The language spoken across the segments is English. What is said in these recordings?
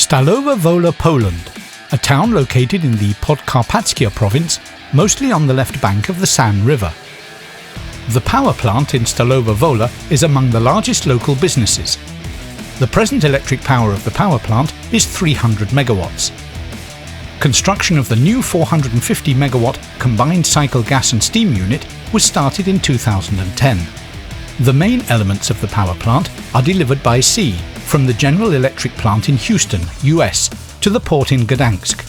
Stalowa Wola, Poland, a town located in the Podkarpackia province, mostly on the left bank of the San River. The power plant in Stalowa Wola is among the largest local businesses. The present electric power of the power plant is 300 megawatts. Construction of the new 450 megawatt combined cycle gas and steam unit was started in 2010. The main elements of the power plant are delivered by sea from the General Electric plant in Houston, US, to the port in Gdansk.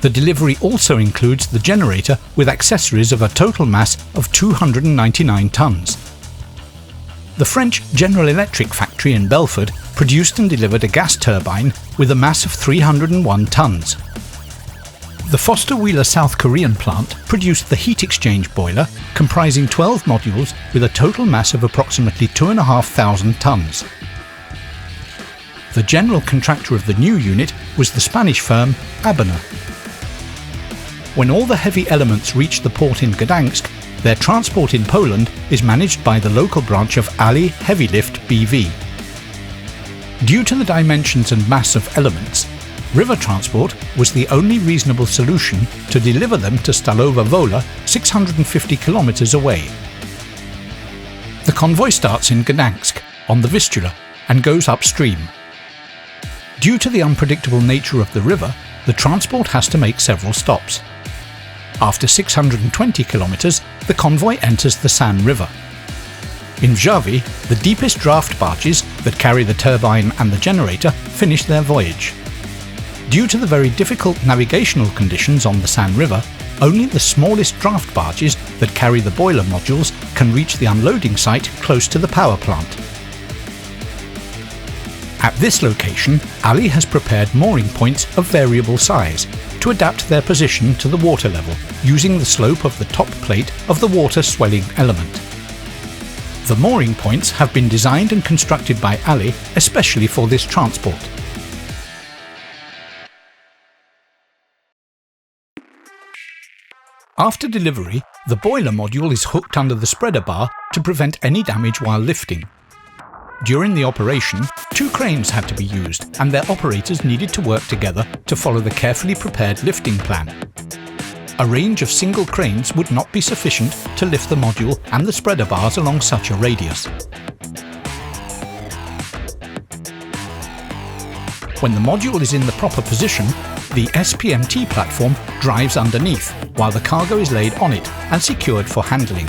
The delivery also includes the generator with accessories of a total mass of 299 tons. The French General Electric factory in Belford produced and delivered a gas turbine with a mass of 301 tons. The Foster Wheeler South Korean plant produced the heat exchange boiler comprising 12 modules with a total mass of approximately 2,500 tons. The general contractor of the new unit was the Spanish firm Abana. When all the heavy elements reach the port in Gdansk, their transport in Poland is managed by the local branch of Ali Heavy Lift BV. Due to the dimensions and mass of elements, river transport was the only reasonable solution to deliver them to Stalowa Wola, 650 kilometers away. The convoy starts in Gdansk, on the Vistula, and goes upstream. Due to the unpredictable nature of the river, the transport has to make several stops. After 620 kilometers, the convoy enters the San River. In Wrzawy, the deepest draft barges that carry the turbine and the generator finish their voyage. Due to the very difficult navigational conditions on the San River, only the smallest draft barges that carry the boiler modules can reach the unloading site close to the power plant. At this location, Ali has prepared mooring points of variable size to adapt their position to the water level, using the slope of the top plate of the water swelling element. The mooring points have been designed and constructed by Ali especially for this transport. After delivery, the boiler module is hooked under the spreader bar to prevent any damage while lifting. During the operation, 2 cranes had to be used and their operators needed to work together to follow the carefully prepared lifting plan. A range of single cranes would not be sufficient to lift the module and the spreader bars along such a radius. When the module is in the proper position, the SPMT platform drives underneath, while the cargo is laid on it and secured for handling.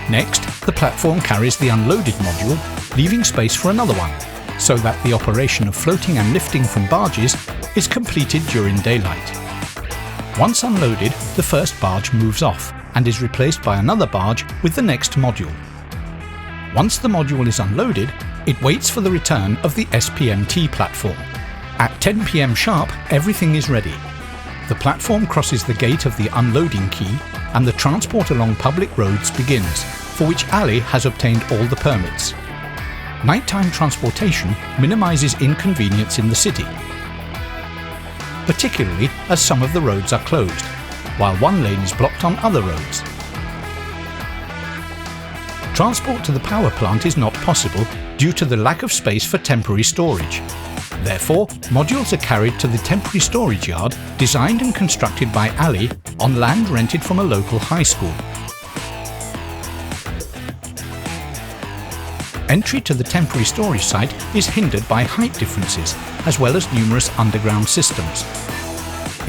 Next, the platform carries the unloaded module, leaving space for another one, so that the operation of floating and lifting from barges is completed during daylight. Once unloaded, the first barge moves off and is replaced by another barge with the next module. Once the module is unloaded, it waits for the return of the SPMT platform. At 10 p.m. sharp, everything is ready. The platform crosses the gate of the unloading quay and the transport along public roads begins, for which Ali has obtained all the permits. Nighttime transportation minimizes inconvenience in the city, particularly as some of the roads are closed, while one lane is blocked on other roads. Transport to the power plant is not possible due to the lack of space for temporary storage. Therefore, modules are carried to the temporary storage yard designed and constructed by Ali on land rented from a local high school. Entry to the temporary storage site is hindered by height differences, as well as numerous underground systems.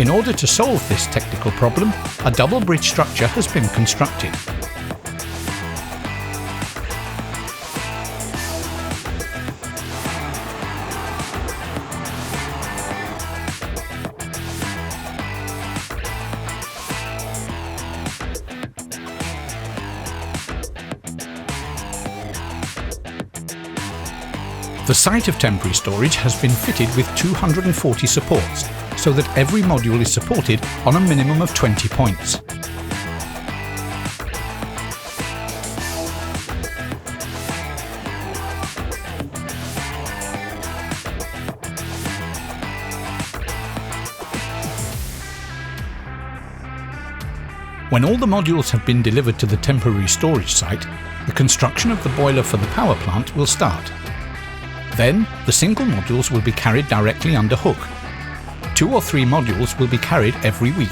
In order to solve this technical problem, a double bridge structure has been constructed. The site of temporary storage has been fitted with 240 supports, so that every module is supported on a minimum of 20 points. When all the modules have been delivered to the temporary storage site, the construction of the boiler for the power plant will start. Then, the single modules will be carried directly under hook. 2 or 3 modules will be carried every week.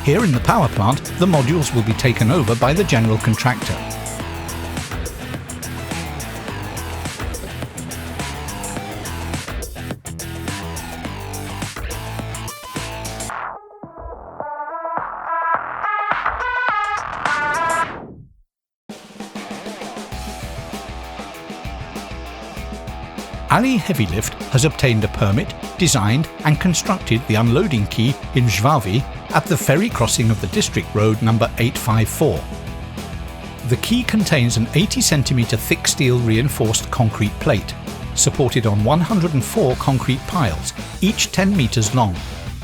Here in the power plant, the modules will be taken over by the general contractor. Ali Heavy Lift has obtained a permit, designed and constructed the unloading quay in Żwawie at the ferry crossing of the district road number 854. The quay contains an 80 cm thick steel reinforced concrete plate, supported on 104 concrete piles, each 10 metres long.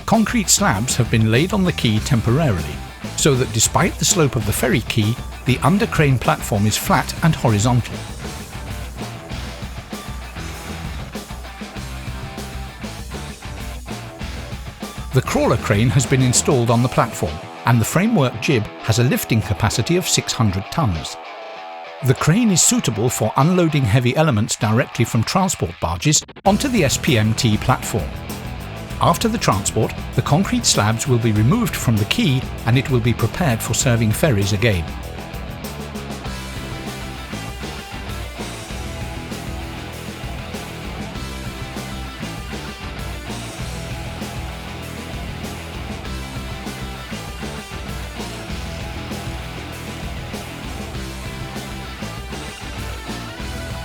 Concrete slabs have been laid on the quay temporarily, so that despite the slope of the ferry quay, the under-crane platform is flat and horizontal. The crawler crane has been installed on the platform, and the framework jib has a lifting capacity of 600 tons. The crane is suitable for unloading heavy elements directly from transport barges onto the SPMT platform. After the transport, the concrete slabs will be removed from the quay and it will be prepared for serving ferries again.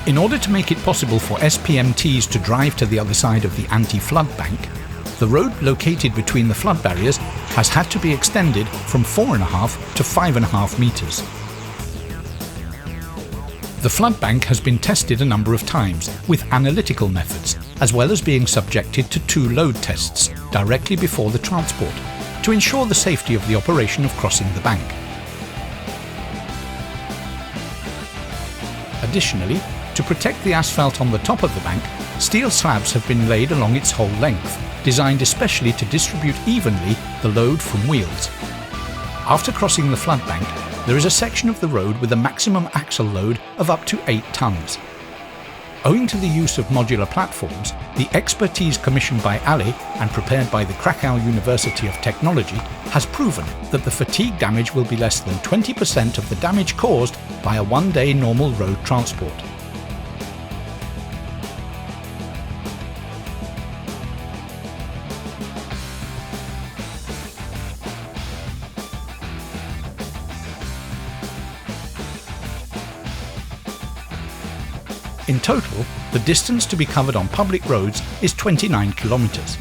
In order to make it possible for SPMTs to drive to the other side of the anti-flood bank, the road located between the flood barriers has had to be extended from 4.5 to 5.5 metres. The flood bank has been tested a number of times with analytical methods, as well as being subjected to 2 load tests directly before the transport, to ensure the safety of the operation of crossing the bank. Additionally, to protect the asphalt on the top of the bank, steel slabs have been laid along its whole length, designed especially to distribute evenly the load from wheels. After crossing the flood bank, there is a section of the road with a maximum axle load of up to 8 tons. Owing to the use of modular platforms, the expertise commissioned by Ali and prepared by the Krakow University of Technology has proven that the fatigue damage will be less than 20% of the damage caused by a one-day normal road transport. In total, the distance to be covered on public roads is 29 kilometres.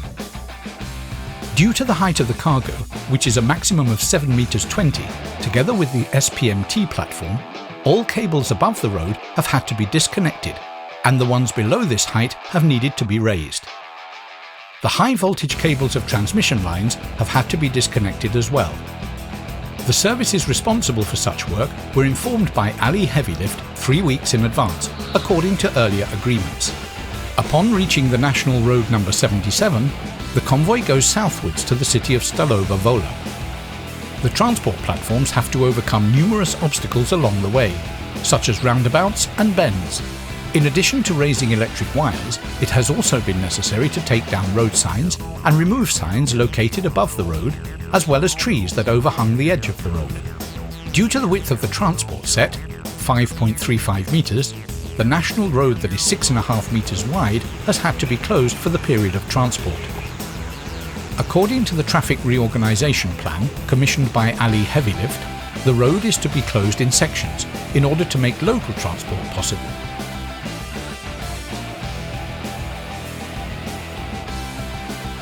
Due to the height of the cargo, which is a maximum of 7 meters 20, together with the SPMT platform, all cables above the road have had to be disconnected, and the ones below this height have needed to be raised. The high voltage cables of transmission lines have had to be disconnected as well. The services responsible for such work were informed by Ali Heavy Lift 3 weeks in advance, according to earlier agreements. Upon reaching the National Road number 77, the convoy goes southwards to the city of Stalowa Wola. The transport platforms have to overcome numerous obstacles along the way, such as roundabouts and bends. In addition to raising electric wires, it has also been necessary to take down road signs and remove signs located above the road, as well as trees that overhung the edge of the road. Due to the width of the transport set, 5.35 metres, the national road that is 6.5 metres wide has had to be closed for the period of transport. According to the traffic reorganisation plan commissioned by Ali Heavy Lift, the road is to be closed in sections in order to make local transport possible.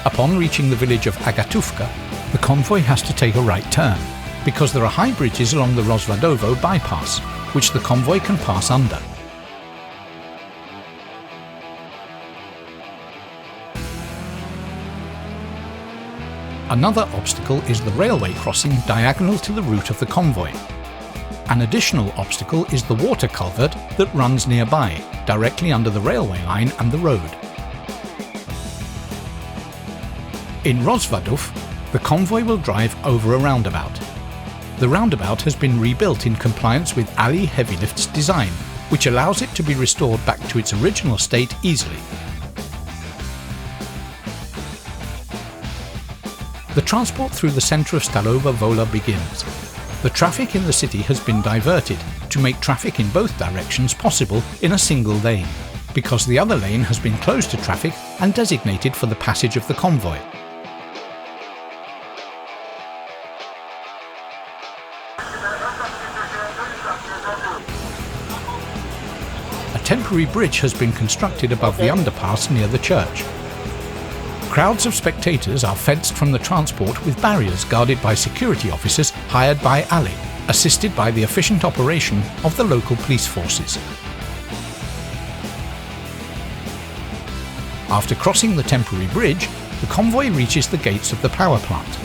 Upon reaching the village of Agatówka, the convoy has to take a right turn, because there are high bridges along the Rozwadowo bypass, which the convoy can pass under. Another obstacle is the railway crossing diagonal to the route of the convoy. An additional obstacle is the water culvert that runs nearby, directly under the railway line and the road. In Rozvadov, the convoy will drive over a roundabout. The roundabout has been rebuilt in compliance with Ali Heavy Lift's design, which allows it to be restored back to its original state easily. The transport through the centre of Stalowa Wola begins. The traffic in the city has been diverted to make traffic in both directions possible in a single lane, because the other lane has been closed to traffic and designated for the passage of the convoy. A temporary bridge has been constructed above the underpass near the church. Crowds of spectators are fenced from the transport with barriers guarded by security officers hired by Ali, assisted by the efficient operation of the local police forces. After crossing the temporary bridge, the convoy reaches the gates of the power plant.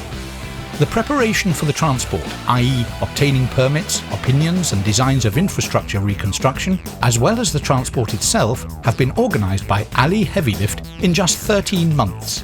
The preparation for the transport, i.e. obtaining permits, opinions and designs of infrastructure reconstruction, as well as the transport itself, have been organised by Ali Heavy Lift in just 13 months.